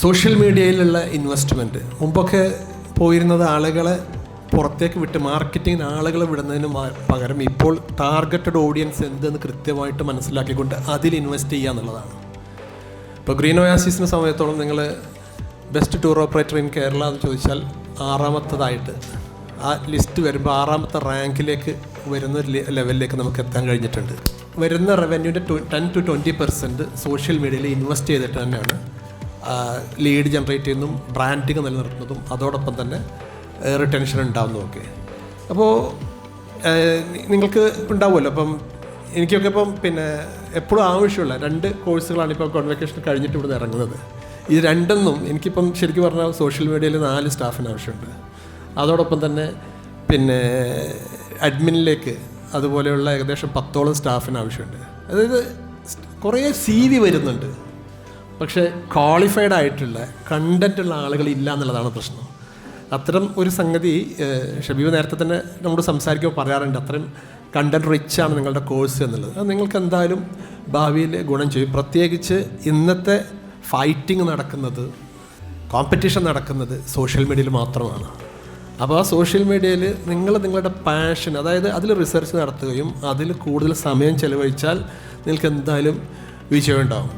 Social മീഡിയയിലുള്ള investment മുമ്പൊക്കെ പോയിരുന്നത് ആളുകളെ പുറത്തേക്ക് വിട്ട് മാർക്കറ്റിങ്ങിന് ആളുകളെ വിടുന്നതിന് പകരം ഇപ്പോൾ ടാർഗറ്റഡ് ഓഡിയൻസ് എന്തെന്ന് കൃത്യമായിട്ട് മനസ്സിലാക്കിക്കൊണ്ട് അതിൽ ഇൻവെസ്റ്റ് ചെയ്യുക എന്നുള്ളതാണ്. ഇപ്പോൾ ഗ്രീൻ ഒയാസിസിൻ്റെ സമയത്തോളം നിങ്ങൾ best tour operator in Kerala എന്ന് ചോദിച്ചാൽ 6ാമത്തതായിട്ട് ആ ലിസ്റ്റ് വരുമ്പോൾ 6ാമത്തെ റാങ്കിലേക്ക് വരുന്ന ലെവലിലേക്ക് നമുക്ക് എത്താൻ കഴിഞ്ഞിട്ടുണ്ട്. വരുന്ന റവന്യൂൻ്റെ 10-20% സോഷ്യൽ മീഡിയയിൽ ഇൻവെസ്റ്റ് ചെയ്തിട്ട് തന്നെയാണ് ലീഡ് ജനറേറ്റ് ചെയ്യുന്നതും ബ്രാൻഡിങ് നിലനിർത്തുന്നതും അതോടൊപ്പം തന്നെ റിട്ടൻഷൻ ഉണ്ടാവുന്നതൊക്കെ. അപ്പോൾ നിങ്ങൾക്ക് ഉണ്ടാവുമല്ലോ. അപ്പം എനിക്കൊക്കെ ഇപ്പം പിന്നെ എപ്പോഴും ആവശ്യമുള്ള 2 കോഴ്സുകളാണ് ഇപ്പോൾ കോൺവെക്കേഷൻ കഴിഞ്ഞിട്ട് ഇവിടെ ഇറങ്ങുന്നത്. ഇത് രണ്ടൊന്നും എനിക്കിപ്പം ശരിക്കും പറഞ്ഞാൽ സോഷ്യൽ മീഡിയയിൽ 4 സ്റ്റാഫിന് ആവശ്യമുണ്ട്. അതോടൊപ്പം തന്നെ പിന്നെ അഡ്മിനിലേക്ക് അതുപോലെയുള്ള ഏകദേശം 10ഓളം സ്റ്റാഫിന് ആവശ്യമുണ്ട്. അതായത് കുറേ CV വരുന്നുണ്ട്, പക്ഷേ ക്വാളിഫൈഡ് ആയിട്ടുള്ള കണ്ടൻറ്റുള്ള ആളുകൾ ഇല്ല എന്നുള്ളതാണ് പ്രശ്നം. അത്തരം ഒരു സംഗതി ഷബീബ് നേരത്തെ തന്നെ നമ്മൾ സംസാരിക്കുമ്പോൾ പറയാറുണ്ട്, അത്രയും കണ്ടൻറ് റിച്ചാണ് നിങ്ങളുടെ കോഴ്സ് എന്നുള്ളത്. അത് നിങ്ങൾക്ക് എന്തായാലും ഭാവിയിൽ ഗുണം ചെയ്യും. പ്രത്യേകിച്ച് ഇന്നത്തെ ഫൈറ്റിംഗ് നടക്കുന്നത്, കോമ്പറ്റീഷൻ നടക്കുന്നത് സോഷ്യൽ മീഡിയയിൽ മാത്രമാണ്. അപ്പോൾ ആ സോഷ്യൽ മീഡിയയിൽ നിങ്ങളുടെ പാഷൻ, അതായത് അതിൽ റിസർച്ച് നടത്തുകയും അതിൽ കൂടുതൽ സമയം ചെലവഴിച്ചാൽ നിങ്ങൾക്ക് എന്തായാലും വിജയം ഉണ്ടാകും.